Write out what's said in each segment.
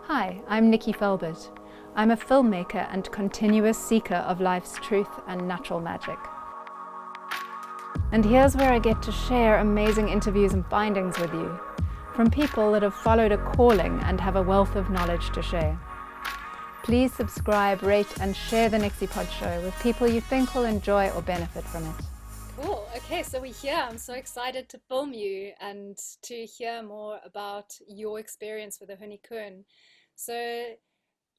Hi, I'm Nikki Felbert. I'm a filmmaker and continuous seeker of life's truth and natural magic. And here's where I get to share amazing interviews and findings with you, from people that have followed a calling and have a wealth of knowledge to share. Please subscribe, rate and share the NixyPod show with people you think will enjoy or benefit from it. Cool. Okay, so we're here. I'm so excited to film you and to hear more about your experience with the Huni Kuin. So,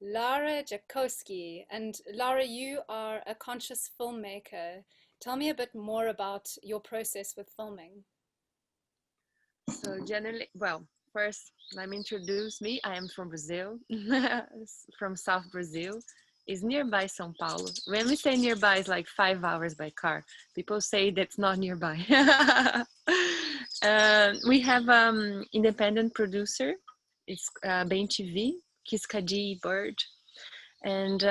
Lara Jacoski, and Lara, you are a conscious filmmaker. Tell me a bit more about your process with filming. So generally, well, first let me introduce me. I am from Brazil, from South Brazil. It's nearby São Paulo. When we say nearby, it's like 5 hours by car. People say that's not nearby. We have independent producer. It's Bem TV, Kiskadi Bird. And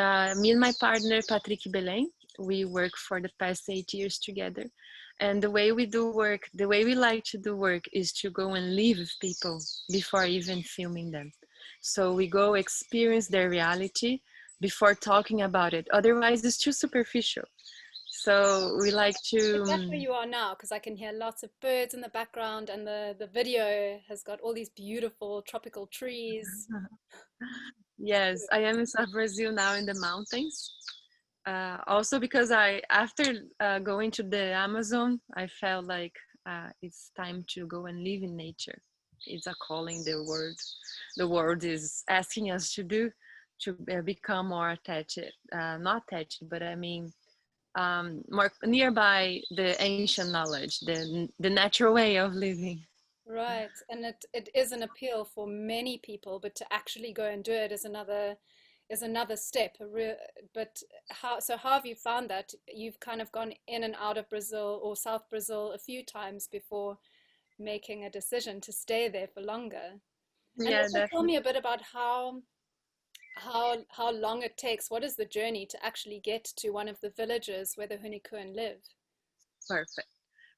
me and my partner, Patrick Belém, we work for the past 8 years together. And the way we do work, the way we like to do work is to go and live with people before even filming them. So we go experience their reality before talking about it. Otherwise, it's too superficial. So we like to... Is that where you are now? Because I can hear lots of birds in the background and the video has got all these beautiful tropical trees. Yes, I am in South Brazil now in the mountains. Also because after going to the Amazon, I felt like it's time to go and live in nature. It's a calling the world is asking us to do, to become more attached, not attached, but I mean more nearby the ancient knowledge, the natural way of living. Right, and it is an appeal for many people, but to actually go and do it is another step. But how have you found that? You've kind of gone in and out of Brazil or South Brazil a few times before making a decision to stay there for longer. And Yeah, also tell definitely. me a bit about how long it takes. What is the journey to actually get to one of the villages where the Huni Kuin live? Perfect.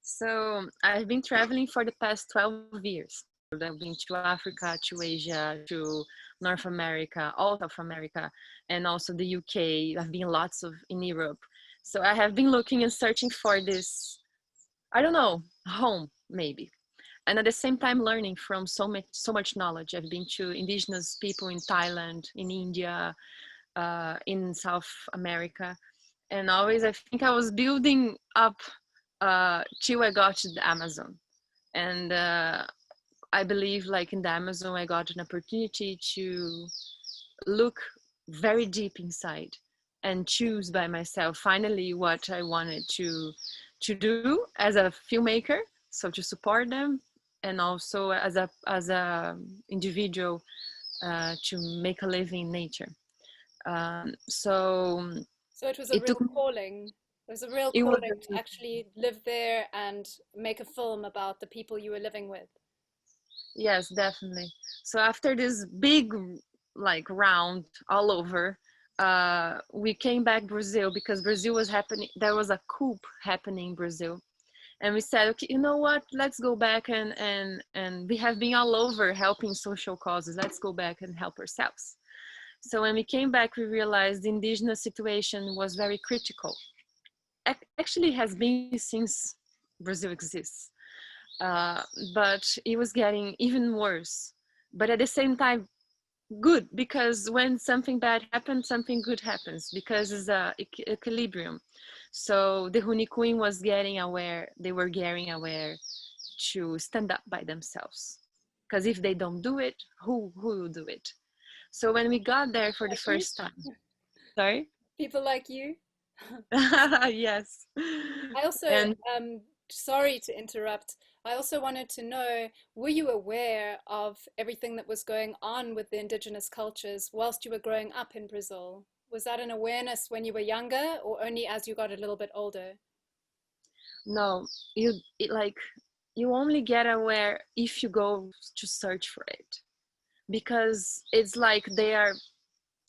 So I've been traveling for the past 12 years. I've been to Africa, to Asia, to North America, all South America, and also the UK. I've been lots of in Europe. So I have been looking and searching for this, I don't know, home maybe. And at the same time learning from so much knowledge. I've been to indigenous people in Thailand, in India, in South America. And always I think I was building up till I got to the Amazon. And I believe like in the Amazon, I got an opportunity to look very deep inside and choose by myself finally what I wanted to do as a filmmaker, so to support them, and also as a individual to make a living in nature. So So it was a it took real calling. It was a real it was calling to actually live there and make a film about the people you were living with. yes, definitely. So after this big like round all over, we came back Brazil because Brazil was happening. There was a coup happening in Brazil, and we said, okay, you know what? Let's go back and we have been all over helping social causes. Let's go back and help ourselves. So when we came back, we realized the indigenous situation was very critical. Actually, has been since Brazil exists, uh, but it was getting even worse. But at the same time, good, because when something bad happens, something good happens, because it's a equilibrium. So the Huni Kuin was getting aware, they were getting aware to stand up by themselves, because if they don't do it, who will do it? So when we got there for the Like you, first time, sorry. people like you. Yes. I also, And sorry to interrupt. I also wanted to know, were you aware of everything that was going on with the indigenous cultures whilst you were growing up in Brazil? Was that an awareness when you were younger or only as you got a little bit older? no, like you only get aware if you go to search for it, because it's like they are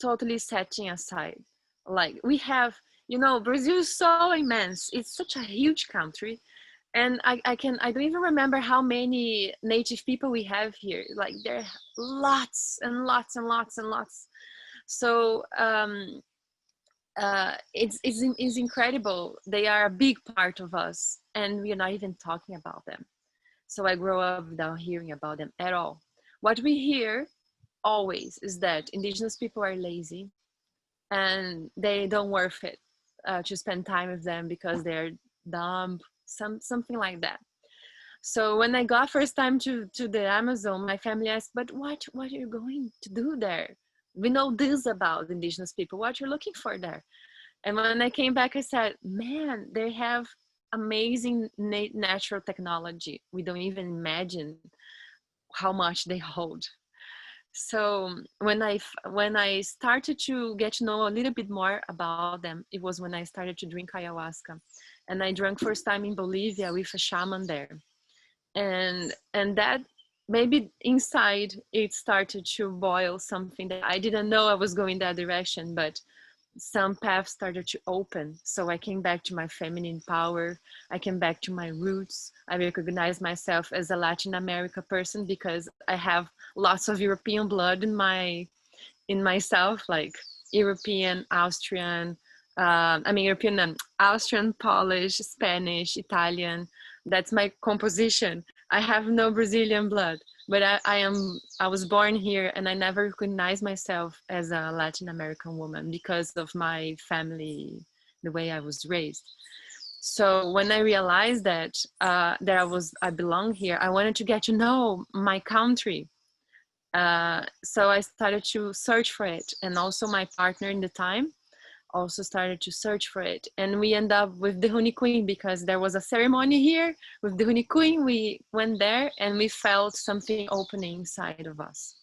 totally setting aside. Like we have, Brazil is so immense. It's such a huge country, And I don't even remember how many native people we have here. Like there are lots and lots and lots and lots. So it's incredible. They are a big part of us, and we are not even talking about them. So I grow up without hearing about them at all. What we hear always is that indigenous people are lazy and they don't worth it to spend time with them because they're dumb, something like that. So when I got first time to the Amazon, my family asked, but what are you going to do there? We know this about indigenous people. What you're looking for there? And when I came back, I said, man, they have amazing natural technology. We don't even imagine how much they hold. So when I started to get to know a little bit more about them, it was when I started to drink ayahuasca. And I drank first time in Bolivia with a shaman there. And that maybe inside it started to boil something that I didn't know I was going that direction, but some paths started to open. So I came back to my feminine power. I came back to my roots. I recognize myself as a Latin America person because I have lots of European blood in myself, like European, Austrian, European, Austrian, Polish, Spanish, Italian. That's my composition. I have no Brazilian blood, but I was born here and I never recognized myself as a Latin American woman because of my family, the way I was raised. So when I realized that I belong here, I wanted to get to know my country. So I started to search for it, and also my partner in the time also started to search for it, and we end up with the Huni Kuin because there was a ceremony here with the Huni Kuin. We went there and we felt something opening inside of us.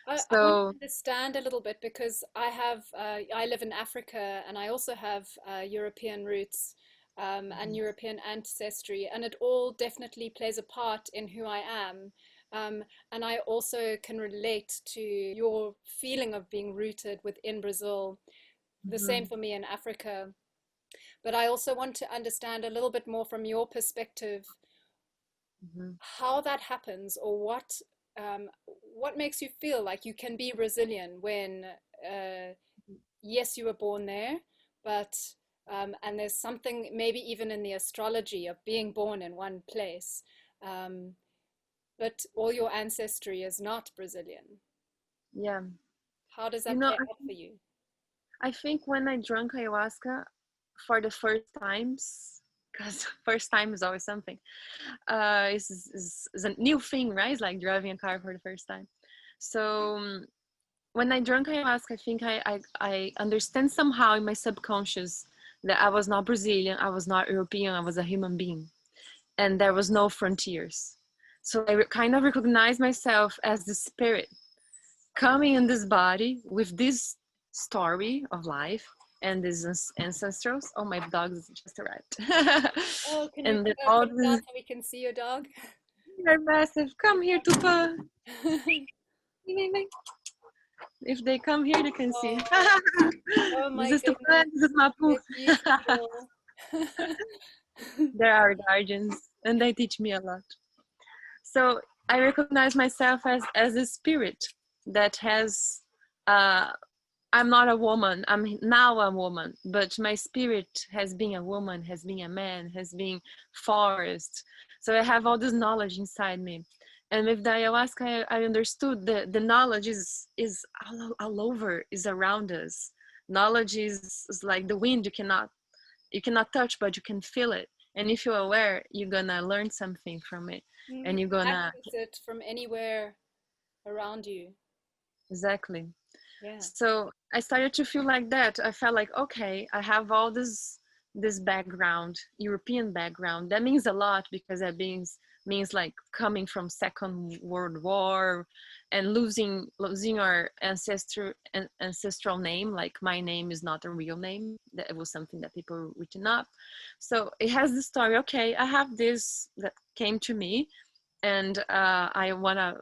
I want to So understand a little bit because I live in Africa and I also have European roots and European ancestry, and it all definitely plays a part in who I am. And I also can relate to your feeling of being rooted within Brazil. The same mhm, for me in Africa. But I also want to understand a little bit more from your perspective mhm, how that happens, or what makes you feel like you can be Brazilian when yes, you were born there, but and there's something maybe even in the astrology of being born in one place, um, but all your ancestry is not Brazilian. yeah, How does you that know, play out for you? I think when I drank ayahuasca for the first times, because first time is always something, is a new thing, right? It's like driving a car for the first time. So when I drank ayahuasca, I think I understand somehow in my subconscious that I was not Brazilian, I was not European, I was a human being, and there was no frontiers. So I kind of recognized myself as the spirit coming in this body with this story of life and these ancestrals. Oh, my dog just arrived. Oh, can you And then all put it down these so we can see your dog? are massive. Come here, Tupa. If they come here, they can see. Oh, oh This my is Tupa, goodness, this is Mapu. they're beautiful. They're our guardians and they teach me a lot. So I recognize myself as a spirit that has uh, I'm not a woman. I'm now a woman, but my spirit has been a woman, has been a man, has been forest. So I have all this knowledge inside me. And with the ayahuasca, I understood that the knowledge is all over, is around us. Knowledge is like the wind. You cannot touch, but you can feel it. And if you're aware, you're gonna learn something from it, You and you're can gonna access it from anywhere around you. exactly. Yeah. So I started to feel like that. I felt like, okay, I have all this background, European background. That means a lot because that means like coming from Second World War and losing our ancestral name. Like my name is not a real name. That it was something that people written up. So it has the story. Okay, I have this that came to me, and I wanna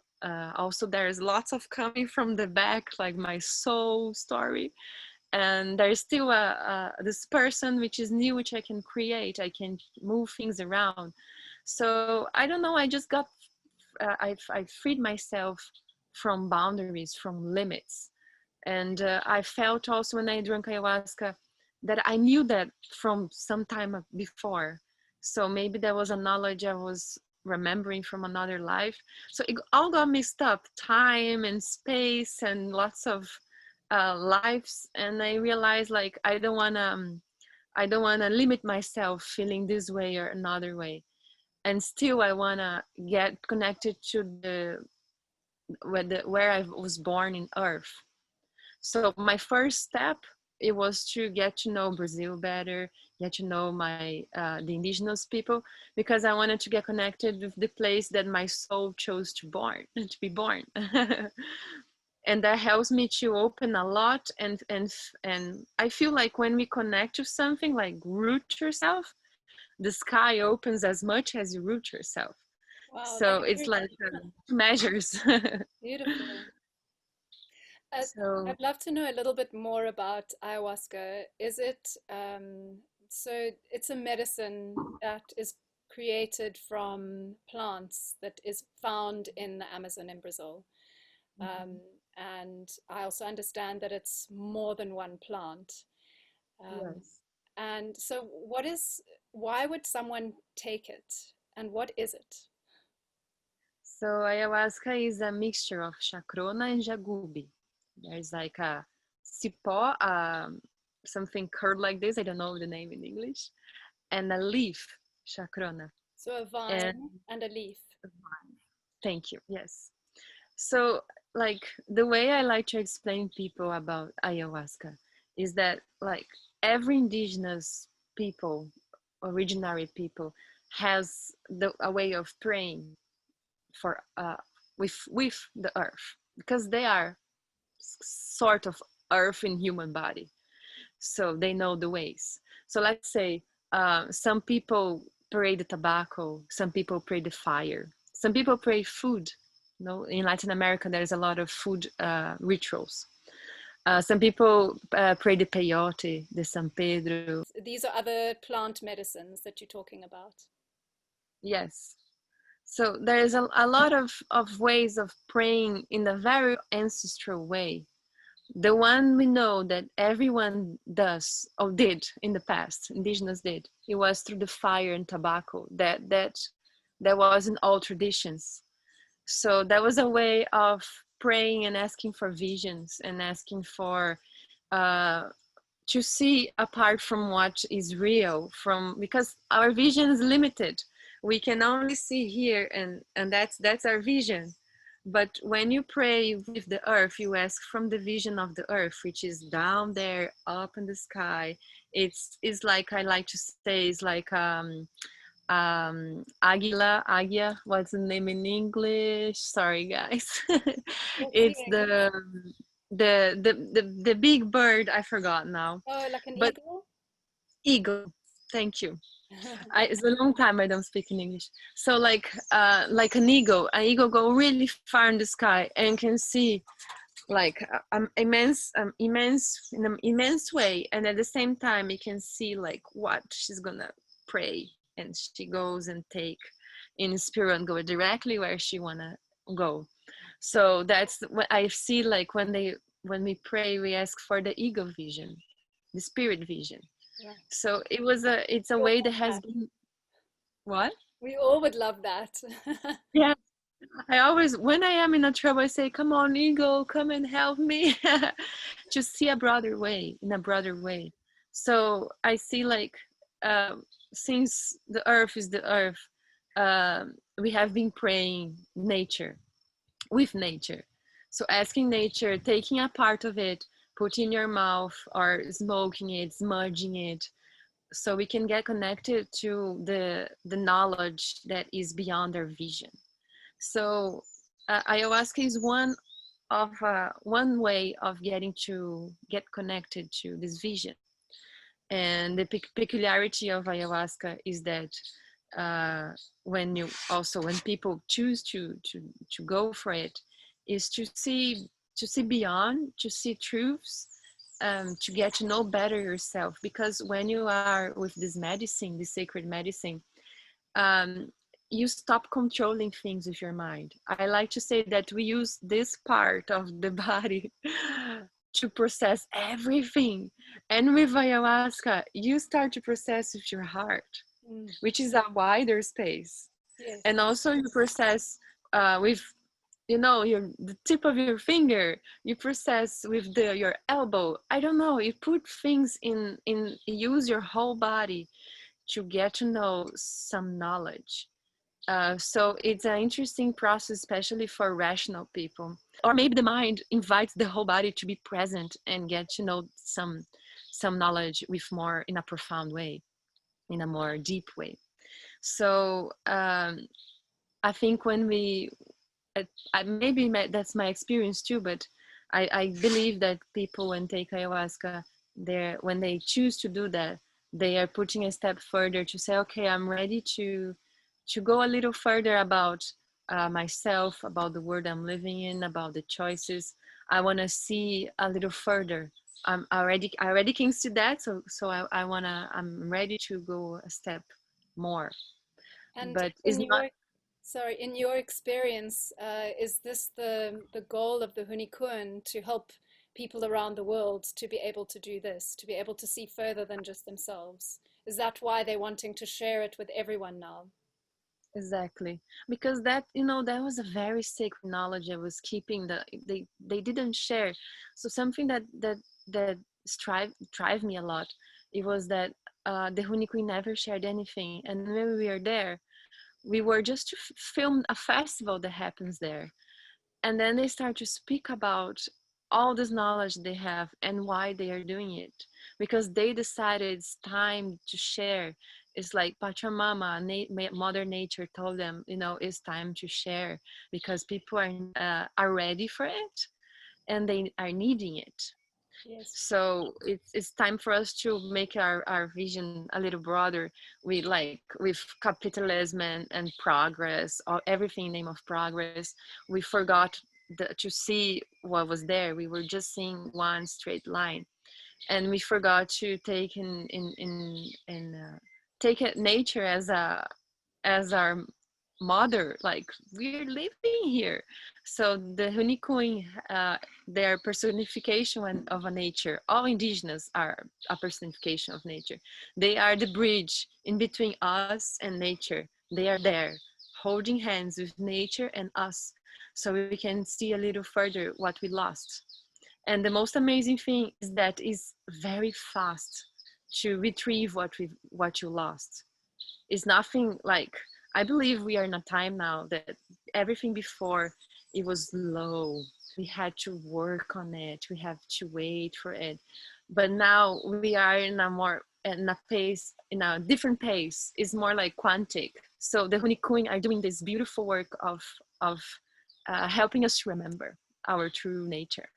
also there's lots of coming from the back, like my soul story, and there's still this person which is new, which I can create. I can move things around. So I don't know, I just got I freed myself from boundaries, from limits. And I felt also when I drank ayahuasca that I knew that from some time before. So maybe there was a knowledge I was remembering from another life. So it all got mixed up, time and space and lots of lives. And I realized like I don't wanna limit myself feeling this way or another way. And still I wanna get connected to where I was born in Earth. So my first step, it was to get to know Brazil better, get to know the indigenous people, because I wanted to get connected with the place that my soul chose to be born. And that helps me to open a lot, and I feel like when we connect to something, like root yourself, the sky opens as much as you root yourself. Wow, So that's it's very like measures. beautiful. So I'd love to know a little bit more about ayahuasca. Is it so it's a medicine that is created from plants that is found in the Amazon in Brazil. Um, and I also understand that it's more than one plant. Um, yes. and so why would someone take it? And what is it? So ayahuasca is a mixture of chacrona and jagubi. There's like a cipó, something curled like this. I don't know the name in English, and a leaf, chacrona. So a And vine and a leaf. thank you. Yes. So like the way I like to explain people about ayahuasca is that like every indigenous people, originary people, has a way of praying for with the earth, because they are sort of earth in human body, so they know the ways. So let's say some people pray the tobacco, some people pray the fire, some people pray food. You know, in Latin America there's a lot of food rituals. Some people pray the peyote, the San Pedro. These are other plant medicines that you're talking about. Yes. So there is a lot of ways of praying in a very ancestral way. The one we know that everyone does or did in the past, indigenous did, it was through the fire and tobacco. That was in all traditions. So that was a way of praying and asking for visions and asking for uh, to see apart from what is real, from because our vision is limited. We can only see here, and that's our vision. But when you pray with the earth, you ask from the vision of the earth, which is down there up in the sky. It's like I like to say, it's like águia, what's the name in English? Sorry guys. What's the It's English? the big bird, I forgot now, Oh, like an but eagle? eagle. Thank you. It's a long time I don't speak in English. So like an eagle go really far in the sky and can see like immense in an immense way, and at the same time you can see like what she's gonna pray, and she goes and take in spirit and go directly where she wanna go. So that's what I see, like when we pray we ask for the ego vision, the spirit vision. Right. So it's a We all way that want has that. been what. We all would love that. Yeah, I always, when I am in a trouble, I say, come on, ego, come and help me. To see a broader way, in a broader way. So I see like, since the earth is the earth, we have been praying nature, with nature. So asking nature, taking a part of it, put in your mouth or smoking it, smudging it, so we can get connected to the knowledge that is beyond our vision. So ayahuasca is one way of getting to get connected to this vision. And the peculiarity of ayahuasca is that when people choose to go for it, is to see beyond, to see truths, to get to know better yourself. Because when you are with this medicine, this sacred medicine, um, you stop controlling things with your mind. I like to say that we use this part of the body to process everything. And with ayahuasca, you start to process with your heart, Mm. which is a wider space. Yes. And also you process with, you know, the tip of your finger. You process with your elbow. I don't know, you put things in use your whole body to get to know some knowledge. So it's an interesting process, especially for rational people. Or maybe the mind invites the whole body to be present and get to know some knowledge with more, in a profound way, in a more deep way. So I think when we, maybe that's my experience too, but I believe that people, when take ayahuasca, when they choose to do that, they are putting a step further to say, okay, I'm ready to go a little further about myself, about the world I'm living in, about the choices. I want to see a little further. I already can see that, so I'm ready to go a step more. And But it's in not. your, sorry, in your experience, is this the goal of the Huni Kuin, to help people around the world to be able to do this, to be able to see further than just themselves? Is that why they're wanting to share it with everyone now? Exactly, because that, you know, that was a very sacred knowledge I was keeping, that they didn't share. So something that drive me a lot, it was that the Huni Queen never shared anything, and when we were there, we were just to film a festival that happens there, and then they start to speak about all this knowledge they have and why they are doing it, because they decided it's time to share. It's like Pachamama, Mother Nature told them, you know, it's time to share, because people are ready for it and they are needing it. Yes. So it's time for us to make our vision a little broader. With capitalism and progress, or everything in the name of progress, we forgot to see what was there. We were just seeing one straight line, and we forgot to take nature as our mother. Like, we're living here. So the Huni Kuin, their personification of a nature. All indigenous are a personification of nature. They are the bridge in between us and nature. They are there holding hands with nature and us, so we can see a little further what we lost. And the most amazing thing is that it's very fast to retrieve what you lost. It's nothing like, I believe we are in a time now that everything before, it was slow. We had to work on it. We have to wait for it. But now we are in a different pace. It's more like quantic. So the Huni Kuin are doing this beautiful work of helping us remember our true nature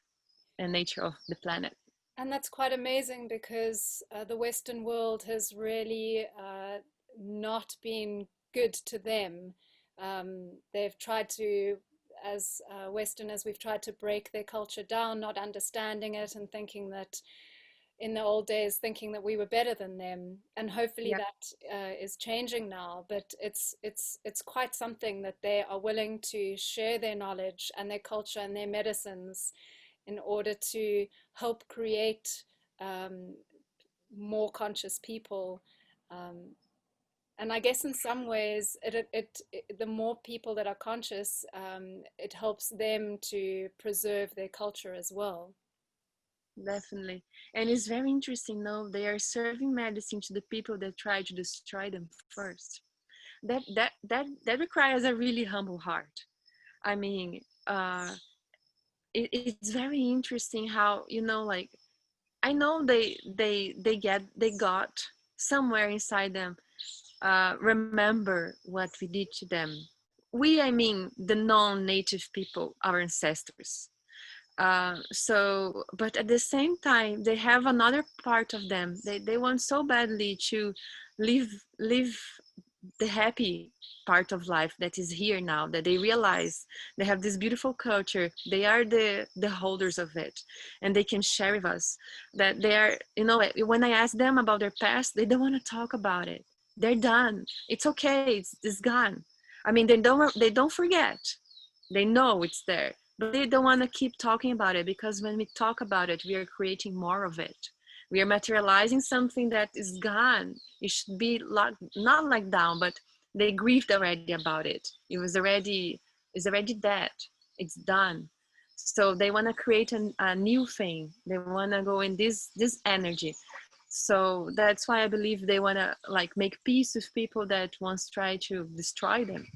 and nature of the planet. And that's quite amazing, because the Western world has really not been good to them. They've tried to, as Westerners, we've tried to break their culture down, not understanding it and thinking that, in the old days, thinking that we were better than them. And hopefully Yeah, that is changing now. But it's quite something that they are willing to share their knowledge and their culture and their medicines in order to help create um, more conscious people. Um, and I guess in some ways, the more people that are conscious, it helps them to preserve their culture as well. definitely. And it's very interesting. No, they are serving medicine to the people that try to destroy them first. That requires a really humble heart. I mean, it's very interesting how, you know, like, I know they got somewhere inside them, remember what we did to them. I mean the non-native people, our ancestors. But at the same time, they have another part of them. They want so badly to live live the happy part of life that is here now, that they realize they have this beautiful culture, they are the holders of it, and they can share with us that they are, you know, when I ask them about their past, they don't want to talk about it. They're done. It's okay. It's gone. I mean, they don't forget. They know it's there, but they don't want to keep talking about it, because when we talk about it, we are creating more of it. We are materializing something that is gone. It should be not like down, but they grieved already about it. It's already dead. It's done. So they want to create a new thing. They want to go in this energy. So that's why I believe they want to like make peace with people that once try to destroy them.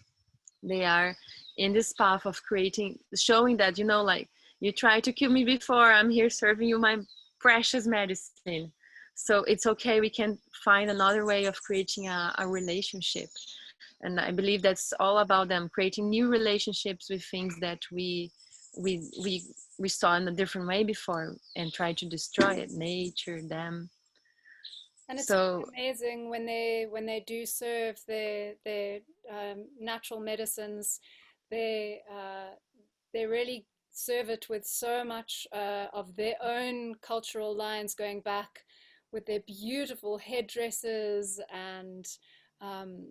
They are in this path of creating, showing that, you know, like, you tried to kill me before, I'm here serving you my precious medicine. So it's okay, we can find another way of creating a relationship. And I believe that's all about them creating new relationships with things that we we we saw in a different way before, and try to destroy it, nature, them. And it's So really amazing when they do serve their natural medicines, they they really serve it with so much of their own cultural lines going back, with their beautiful headdresses and um,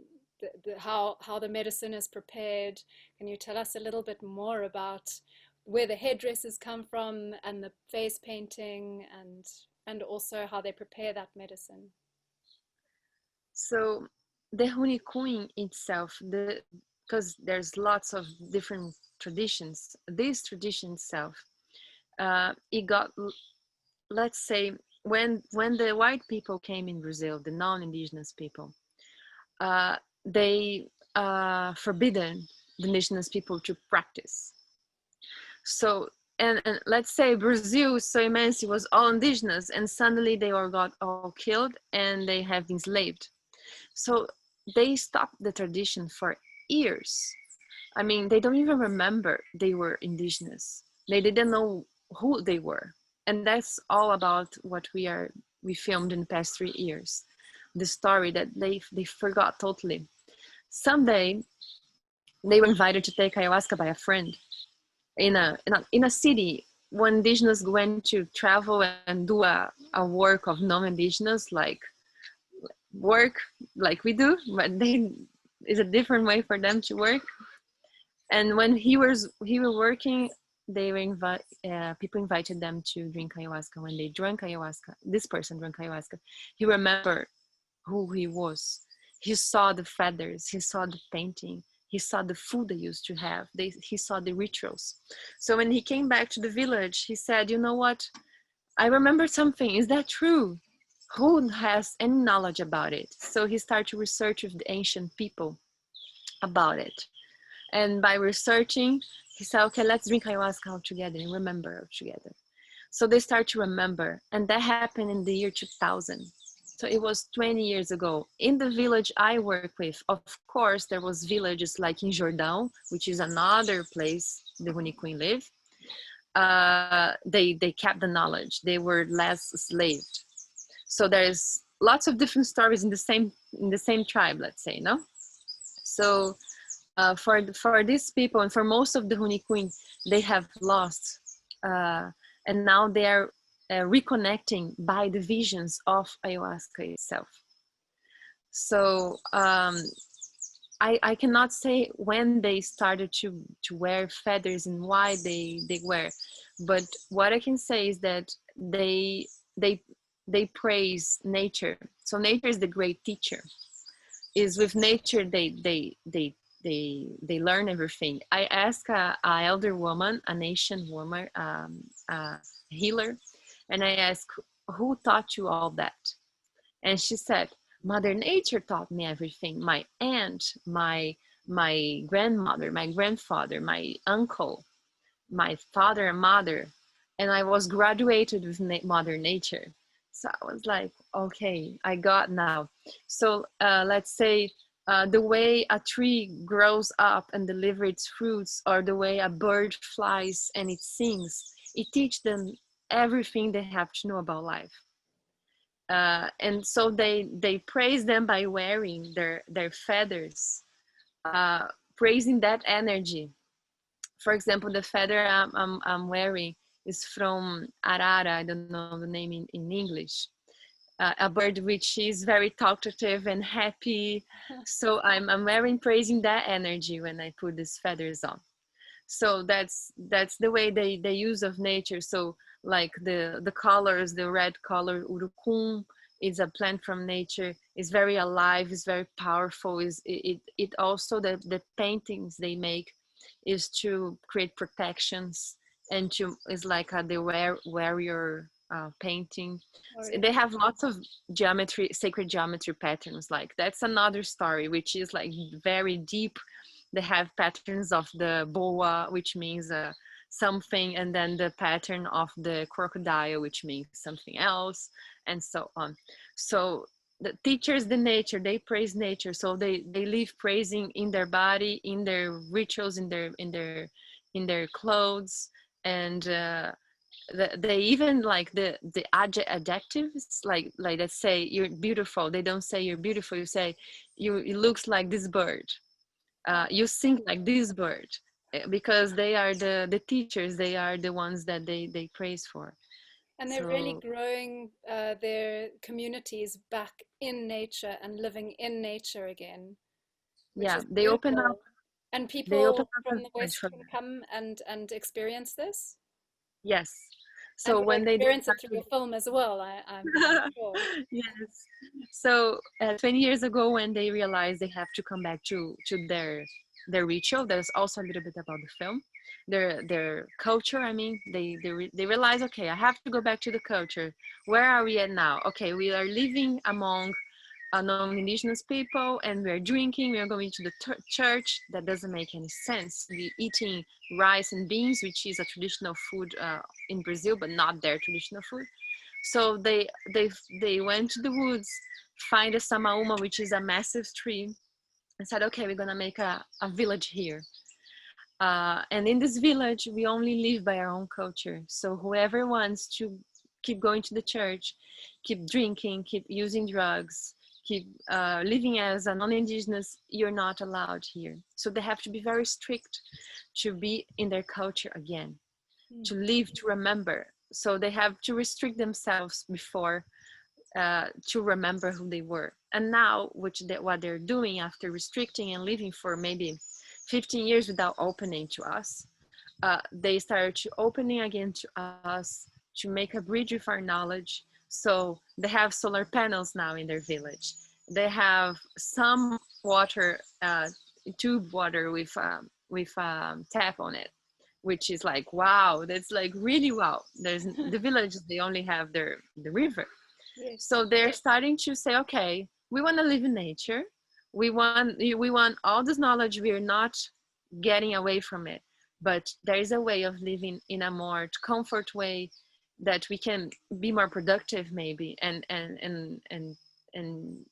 how the medicine is prepared. Can you tell us a little bit more about where the headdresses come from, and the face painting, and also how they prepare that medicine? So the Huni Kuin itself, because there's lots of different traditions. This tradition itself, it got, let's say, when the white people came in Brazil, the non-indigenous people, they forbidden the indigenous people to practice. So and let's say Brazil is so immense, it was all indigenous, and suddenly they all got all killed and they have been enslaved. So they stopped the tradition for years. I mean, they don't even remember they were indigenous. They didn't know who they were. And that's all about what we filmed in the past 3 years. The story that they forgot totally. Someday they were invited to take ayahuasca by a friend in a city. When indigenous went to travel and do a work of non-indigenous, like work like we do, but they is a different way for them to work. And when he was working, they were people invited them to drink ayahuasca. When they drank ayahuasca, this person drank ayahuasca, he remembered who he was. He saw the feathers, he saw the painting, he saw the food they used to have, he saw the rituals. So when he came back to the village, he said, you know what, I remember something, is that true? Who has any knowledge about it? So he started to research with the ancient people about it. And by researching, he said, okay, let's drink ayahuasca all together and remember together. So they start to remember. And that happened in the year 2000. So it was 20 years ago. In the village I work with, of course, there was villages like in Jordão, which is another place the Huni Kuin live. They kept the knowledge. They were less enslaved. So there's lots of different stories in the same tribe, let's say, no? So for these people and for most of the Huni Kuin, they have lost, and now they are reconnecting by the visions of ayahuasca itself. So I cannot say when they started to wear feathers and why they wear, but what I can say is that they praise nature. So nature is the great teacher. Is with nature they learn everything. I asked a elder woman, an ancient woman, a healer, and I asked, who taught you all that? And she said, Mother Nature taught me everything. My aunt, my grandmother, my grandfather, my uncle, my father and mother, and I was graduated with Mother Nature. So I was like, okay, I got now. So let's say the way a tree grows up and delivers its fruits, or the way a bird flies and it sings, it teaches them everything they have to know about life. And so they praise them by wearing their feathers, uh, praising that energy. For example, the feather I'm wearing is from Arara. I don't know the name in English. A bird which is very talkative and happy. So I'm wearing praising that energy when I put these feathers on. So that's the way they use of nature. So like the colors, the red color urucum is a plant from nature, is very alive, is very powerful, is it also the paintings they make is to create protections, and to is like the warrior painting. Or, So they have lots of geometry, sacred geometry patterns. Like that's another story which is like very deep. They have patterns of the boa, which means something, and then the pattern of the crocodile, which means something else, and so on. So the teachers, the nature, they praise nature. So they live praising in their body, in their rituals, in their clothes, and they even like the adjectives, like let's say you're beautiful. They don't say you're beautiful. You say you it looks like this bird. You sing like this bird, because they are the teachers. They are the ones that they praise for. and they're really So growing their communities back in nature and living in nature again, which yeah, is they open up. beautiful. And They open people up a from the village West for can that. come and experience this, Yes. and So will when they experience it decide through to your film as well. I'm sure. yes. So 20 years ago, when they realized they have to come back to their ritual, there's also a little bit about the film, their culture. I mean, they realize, okay, I have to go back to the culture. Where are we at now? Okay, we are living among non-indigenous people, and we're drinking. We are going to the church. That doesn't make any sense. We eating rice and beans, which is a traditional food in Brazil, but not their traditional food. So they went to the woods, find a samauma, which is a massive tree, and said, okay, we're gonna make a village here. And in this village, we only live by our own culture. So whoever wants to keep going to the church, keep drinking, keep using drugs, keep living as a non-indigenous, you're not allowed here. So they have to be very strict to be in their culture again, Mm. to live, to remember. So they have to restrict themselves before to remember who they were. And now, what they're doing after restricting and living for maybe 15 years without opening to us, they started to opening again to us, to make a bridge with our knowledge. So they have solar panels now in their village. They have some water, tube water with tap on it, which is like wow. That's like really wow. There's the villages. They only have the river. Yes. So they're starting to say, okay, we want to live in nature. We want all this knowledge. We're not getting away from it, but there is a way of living in a more comfort way that we can be more productive, maybe, and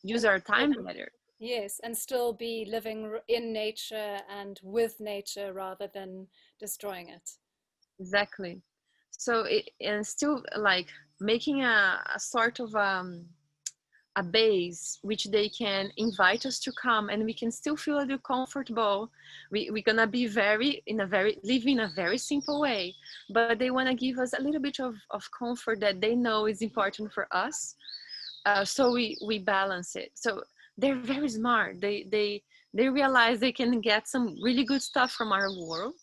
use And our time better. yes, and still be living in nature and with nature rather than destroying it. Exactly. So it and still like making a sort of a base which they can invite us to come, and we can still feel a little comfortable. We're gonna be live in a very simple way, but they want to give us a little bit of comfort that they know is important for us. So we balance it. So they're very smart. They realize they can get some really good stuff from our world,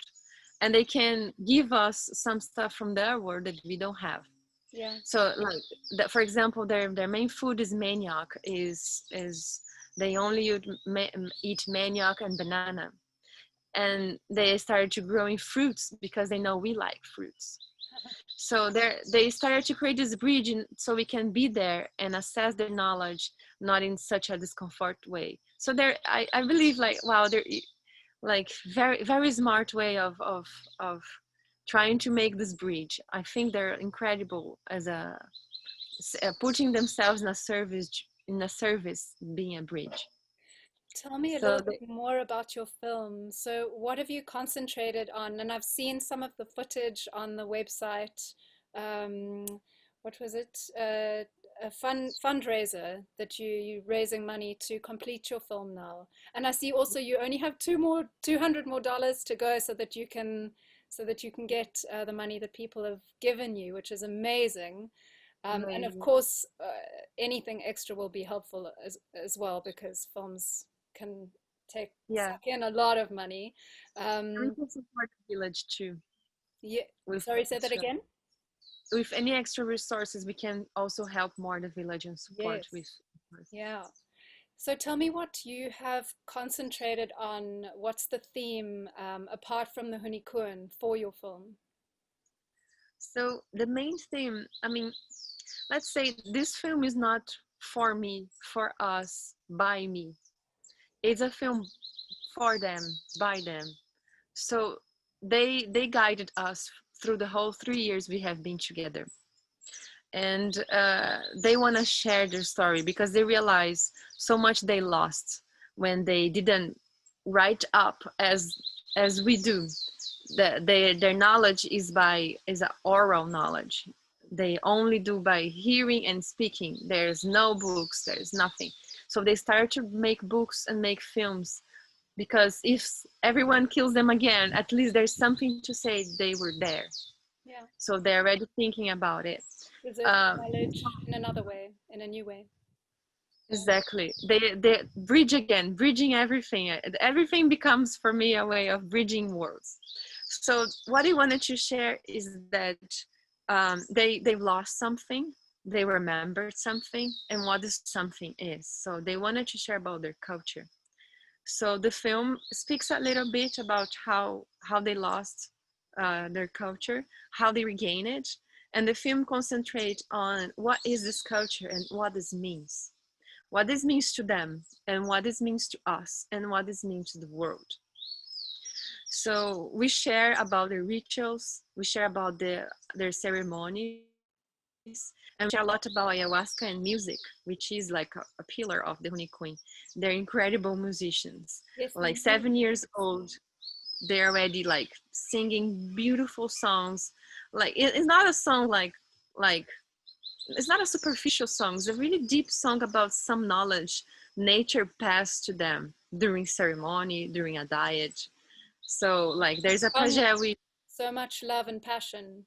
and they can give us some stuff from their world that we don't have. Yeah. So like that, for example, their main food is manioc. Is they only eat manioc and banana, and they started to growing fruits because they know we like fruits. So they started to create this bridge, so we can be there and assess their knowledge, not in such a discomfort way. So I believe like wow, they're like very smart way of trying to make this bridge. I think they're incredible as putting themselves in a service being a bridge. Tell me a So little bit more about your film. So, what have you concentrated on? And I've seen some of the footage on the website. Um, what was it? a fundraiser that you're raising money to complete your film now. And I see also you only have $200 more to go so that you can get the money that people have given you, which is amazing. And of Amazing. course, anything extra will be helpful as well, because films can Yeah. suck in a lot of money. And we can support the village too. Yeah. With Sorry, say that extra, again. with any extra resources, we can also help more the village and support Yes. with. Yeah. So tell me what you have concentrated on. What's the theme, apart from the Huni Kuin, for your film? So the main theme, I mean, let's say this film is not for me, for us, by me. It's a film for them, by them. So they guided us through the whole 3 years we have been together, and they want to share their story because they realize so much they lost when they didn't write up as we do. Their knowledge is a oral knowledge. They only do by hearing and speaking. There's no books, there's nothing. So they started to make books and make films, because if everyone kills them again, at least there's something to say they were there. Yeah. So they're already thinking about it. Preserve Um, knowledge in another way, in a new way. exactly. They bridge again, bridging everything. Everything becomes for me a way of bridging worlds. So what I wanted to share is that they've lost something, they remembered something, and what this something is. So they wanted to share about their culture. So the film speaks a little bit about how they lost their culture, how they regain it, and the film concentrates on what is this culture and what this means to them, and what this means to us, and what this means to the world. So we share about their rituals, we share about their ceremonies, and we share a lot about ayahuasca and music, which is like a pillar of the Huni Kuin. They're incredible musicians, Yes, like 7 years old. They're already like singing beautiful songs. Like it's not a song like it's not a superficial song. It's a really deep song about some knowledge nature passed to them during ceremony, during a diet. So like there's a pajé we so much love and passion,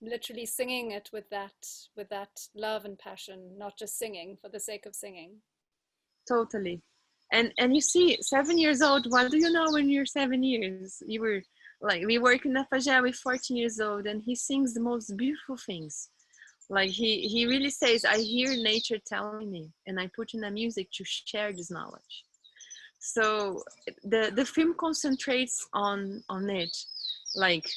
literally singing it with that love and passion, not just singing for the sake of singing. totally. And you see, 7 years old, what do you know when you're 7 years? You were like, we work in a pajé with 14 years old, and he sings the most beautiful things. Like he really says, I hear nature telling me, and I put in the music to share this knowledge. So the film concentrates on it, like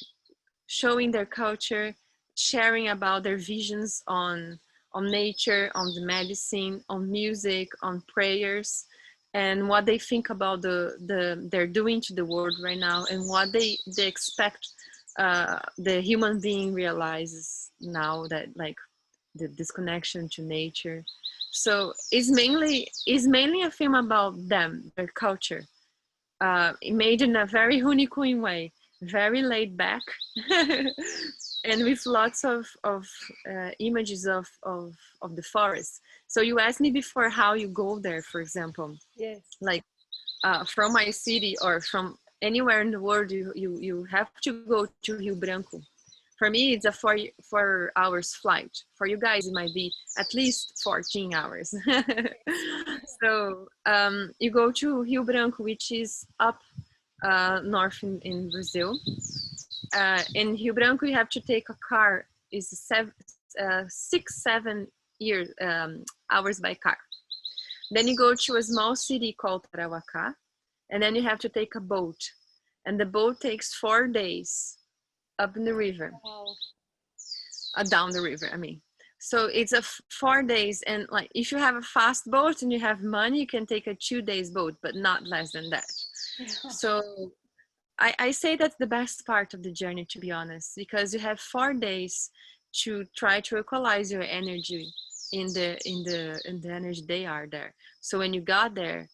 showing their culture, sharing about their visions on nature, on the medicine, on music, on prayers, and what they think about they're doing to the world right now, and what they expect the human being realizes now, that like the disconnection to nature. So it's mainly a film about them, their culture, made in a very Huni Kuin way, very laid back, and with lots of images of the forest. So you asked me before how you go there, for example. Yes. Like from my city or from anywhere in the world, you have to go to Rio Branco. For me, it's a 4 hours flight. For you guys, it might be at least 14 hours. So you go to Rio Branco, which is up north in Brazil. In Rio Branco, you have to take a car. It's 6-7 hours by car. Then you go to a small city called Tarauacá, and then you have to take a boat. And the boat takes 4 days up in the river. Wow. Down the river, I mean. So it's 4 days, and like if you have a fast boat and you have money, you can take a 2 days boat, but not less than that. Yeah. So I say that's the best part of the journey, to be honest, because you have 4 days to try to equalize your energy in the energy they are there. So when you got there,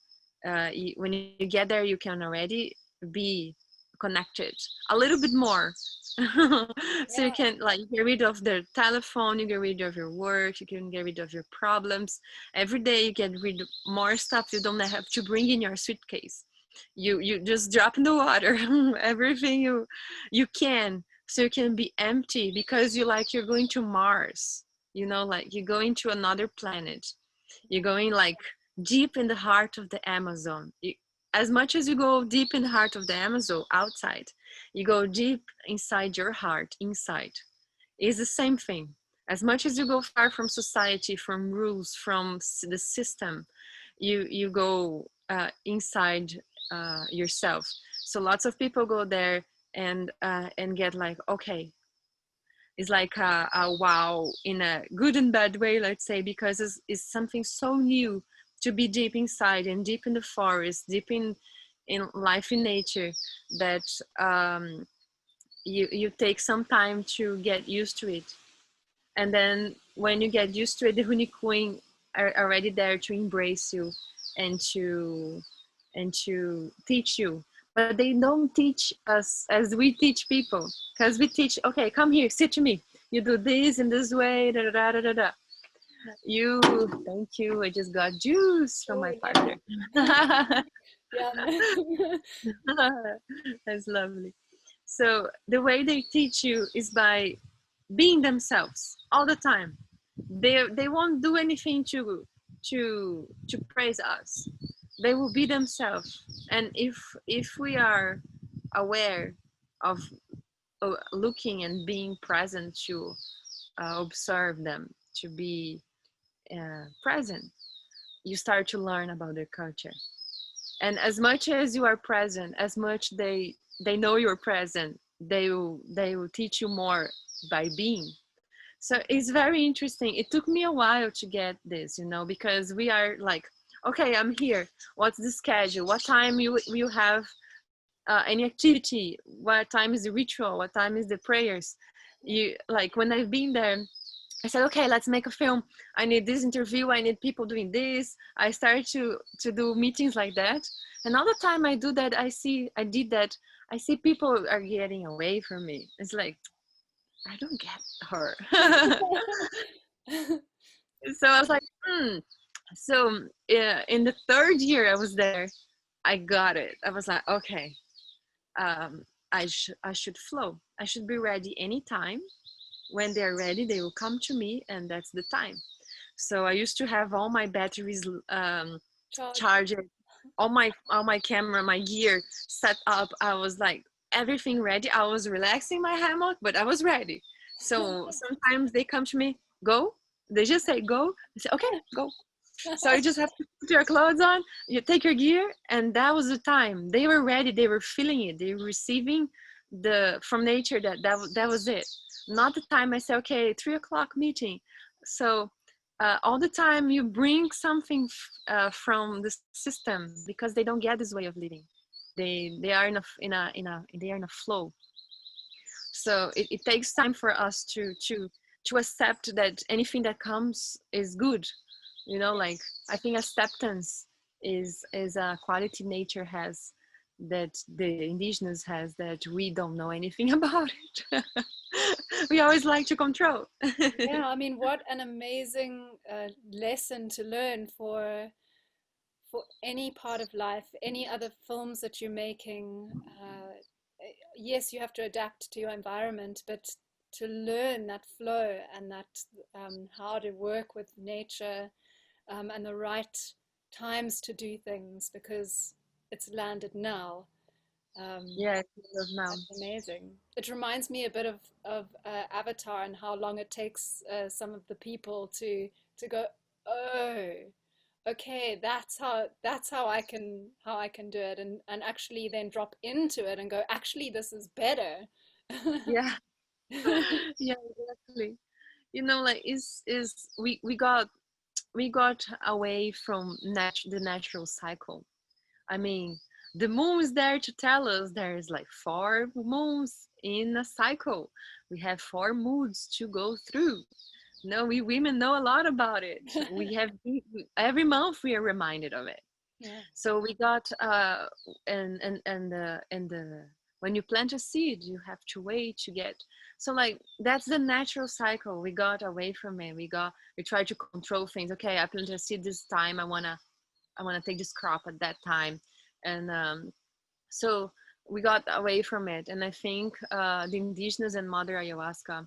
when you get there, you can already be connected a little bit more. So you Yeah. can like get rid of the telephone, you get rid of your work, you can get rid of your problems. Every day you get rid of more stuff you don't have to bring in your suitcase. You just drop in the water everything you can, so you can be empty, because you're going to Mars, you know, like you're going to another planet. You're going like deep in the heart of the Amazon. As much as you go deep in the heart of the Amazon outside, you go deep inside your heart inside. It's the same thing. As much as you go far from society, from rules, from the system, you go inside yourself. So lots of people go there and get like, okay, it's like a wow, in a good and bad way, let's say, because it's something so new to be deep inside and deep in the forest, deep in life in nature, that you take some time to get used to it. And then when you get used to it, the Huni Kuin are already there to embrace you and to teach you. But they don't teach us as we teach people, because we teach, okay, come here, sit to me. You do this in this way, da da da da da. You, thank you. I just got juice from my partner. Yeah. That's lovely. So the way they teach you is by being themselves all the time. They won't do anything to praise us. They will be themselves. And if we are aware of looking and being present to observe them, to be present, you start to learn about their culture. And as much as you are present, as much they know you're present, they will teach you more by being. So it's very interesting. It took me a while to get this, you know, because we are like, okay, I'm here. What's the schedule? What time you have any activity? What time is the ritual? What time is the prayers? You like, when I've been there, I said, okay, let's make a film. I need this interview. I need people doing this. I started to do meetings like that. And all the time I do that, I see people are getting away from me. It's like, I don't get her. So I was like, So in the third year I was there, I got it. I was like, okay, I should flow. I should be ready anytime. When they're ready, they will come to me, and that's the time. So I used to have all my batteries charged, all my camera, my gear set up. I was like, everything ready. I was relaxing my hammock, but I was ready. So sometimes they come to me, go. They just say go. I say, okay, go. So you just have to put your clothes on, you take your gear, and that was the time. They were ready. They were feeling it. They were receiving from nature that was it. Not the time I say, okay, 3:00 meeting. So all the time you bring something from the system, because they don't get this way of living. They are they are in a flow. So it takes time for us to accept that anything that comes is good. You know, like, I think acceptance is a quality nature has, that the indigenous has, that we don't know anything about it. We always like to control. Yeah, I mean, what an amazing lesson to learn for any part of life, any other films that you're making. Yes, you have to adapt to your environment, but to learn that flow and that how to work with nature, and the right times to do things, because it's landed now. Yeah, now. That's amazing. It reminds me a bit of Avatar, and how long it takes some of the people to go, oh, okay, that's how I can do it, and actually then drop into it and go, actually, this is better. Yeah. Yeah, exactly. You know, like, is we got away from the natural cycle. I mean, the moon is there to tell us there's like 4 moons in a cycle. We have 4 moods to go through. No, we women know a lot about it. We have every month we are reminded of it. Yeah. So we got and the when you plant a seed, you have to wait to get. So like that's the natural cycle. We got away from it. We try to control things. Okay, I planted a seed this time. I wanna take this crop at that time, and so we got away from it. And I think the indigenous and Mother Ayahuasca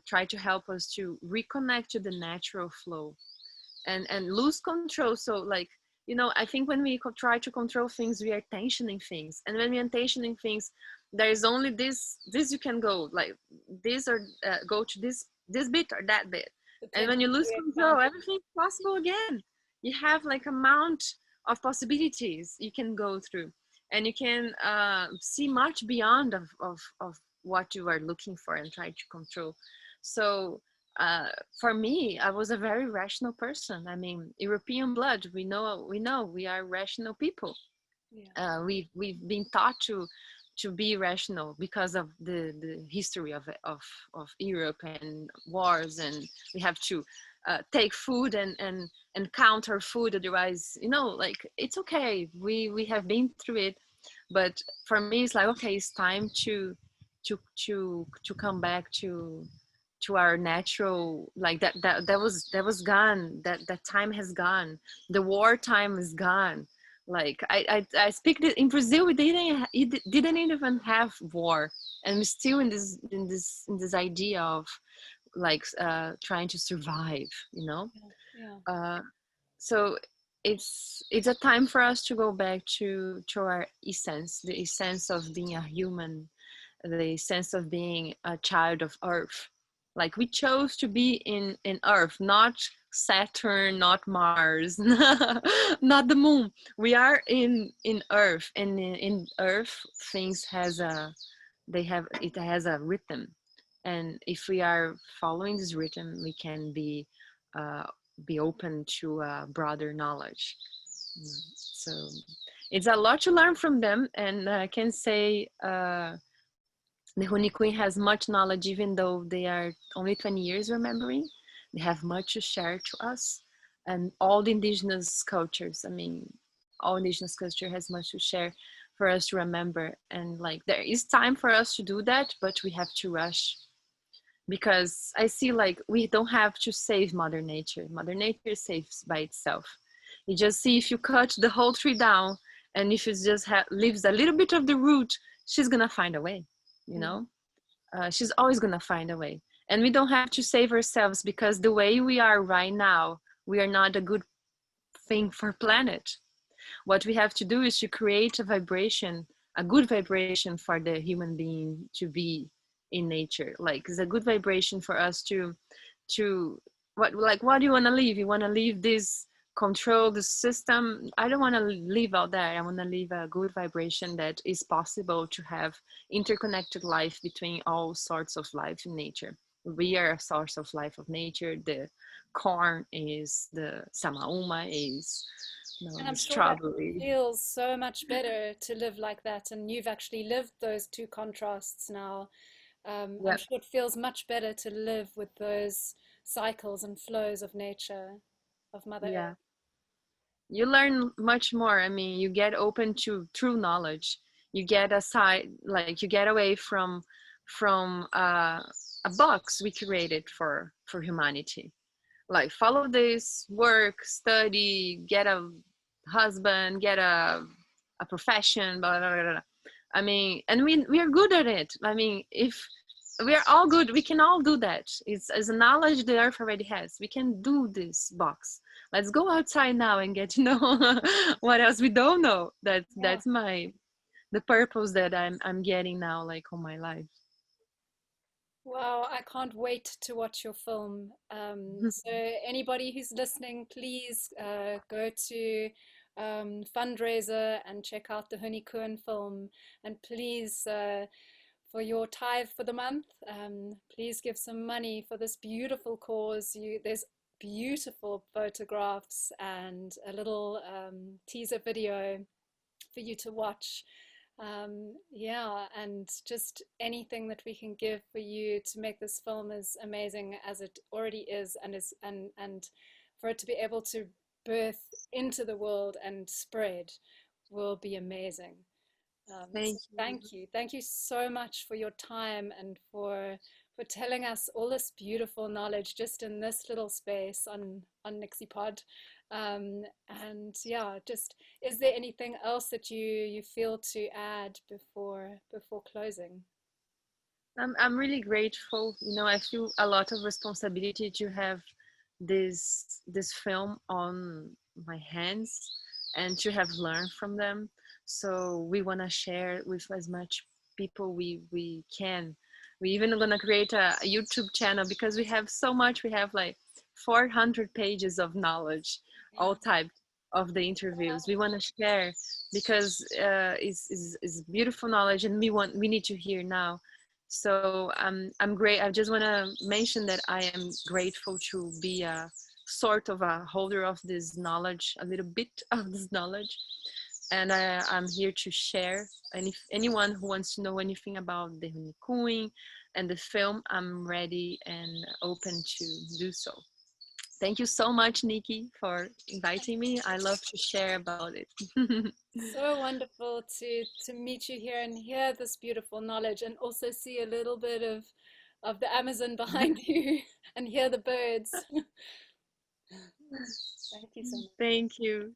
try to help us to reconnect to the natural flow and lose control. So like, I think when we try to control things, we are tensioning things, and when we are tensioning things, there is only this you can go, like this, or go to this bit or that bit. And when you lose control, everything's possible again. You have like amount of possibilities you can go through, and you can see much beyond of what you are looking for and try to control. So for me, I was a very rational person. I mean, European blood, we know we are rational people. Yeah. We've been taught to be rational because of the history of Europe and wars, and we have to take food and count our food, otherwise, like, it's okay, we have been through it. But for me, it's like, okay, it's time to come back to our natural, like that was gone, that time has gone, the war time is gone. Like I speak in Brazil, we didn't even have war, and we're still in this idea of like trying to survive, Yeah. so it's a time for us to go back to our essence, the essence of being a human, the sense of being a child of Earth. Like, we chose to be in Earth, not Saturn, not Mars, not the moon. We are in Earth, and in Earth, things it has a rhythm, and if we are following this rhythm, we can be open to broader knowledge. So it's a lot to learn from them, and I can say the Huni Kuin has much knowledge, even though they are only 20 years remembering. They have much to share to us, and all the indigenous cultures. I mean, all indigenous culture has much to share for us to remember. And like, there is time for us to do that, but we have to rush, because I see, like, we don't have to save Mother Nature. Mother Nature saves by itself. You just see, if you cut the whole tree down, and if it just leaves a little bit of the root, she's gonna find a way. She's always gonna find a way. And we don't have to save ourselves, because the way we are right now, we are not a good thing for planet. What we have to do is to create a vibration, a good vibration for the human being to be in nature. Like, it's a good vibration for us to what do you want to live? You want to live this control, the system? I don't want to live out there. I want to live a good vibration that is possible to have interconnected life between all sorts of life in nature. We are a source of life of nature. The corn is, the samauma is, And I'm the sure that strawberry. feels so much better to live like that. And you've actually lived those two contrasts now. I'm Yep. sure it feels much better to live with those cycles and flows of nature, of Mother Yeah. Earth. You learn much more. I mean, you get open to true knowledge. You get aside, like, you get away from a box we created for humanity. Like, follow this, work, study, get a husband, get a profession, blah, blah, blah, blah. I mean, and we are good at it. I mean, if we are all good, we can all do that. It's a knowledge the earth already has. We can do this box. Let's go outside now and get to know what else we don't know. Yeah. That's the purpose that I'm getting now, like, on my life. Wow, I can't wait to watch your film. So anybody who's listening, please go to FundRazr and check out the Huni Kuin film. And please, for your tithe for the month, please give some money for this beautiful cause. There's beautiful photographs and a little teaser video for you to watch. Yeah, and just anything that we can give for you to make this film as amazing as it already is, and for it to be able to birth into the world and spread will be amazing. Thank So you. thank you so much for your time and for telling us all this beautiful knowledge just in this little space on NixyPod. And yeah, just is there anything else that you feel to add before closing? I'm really grateful. You know, I feel a lot of responsibility to have this film on my hands and to have learned from them. So we want to share with as much people we can. We even gonna create a YouTube channel because we have so much. We have like 400 pages of knowledge, all Yeah. types of the interviews. We want to share because it's beautiful knowledge, and we need to hear now. So I'm great. I just want to mention that I am grateful to be a sort of a holder of this knowledge, a little bit of this knowledge, and I'm here to share. And if anyone who wants to know anything about the Huni Kuin and the film, I'm ready and open to do so. Thank you so much, Nikki, for inviting me. I love to share about it. So wonderful to meet you here and hear this beautiful knowledge and also see a little bit of the Amazon behind you and hear the birds. Thank you so much. Thank you.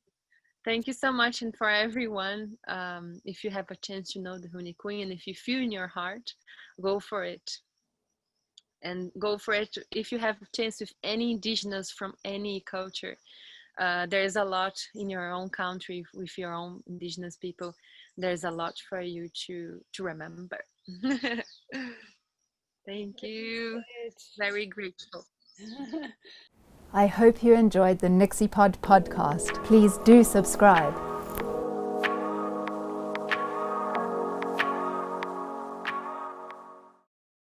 Thank you so much. And for everyone, if you have a chance to know the Huni Kuin and if you feel in your heart, go for it. And go for it if you have a chance with any indigenous from any culture. There's a lot in your own country with your own indigenous people. There's a lot for you to remember. Thank you. Very grateful. I hope you enjoyed the NixyPod podcast. Please do subscribe.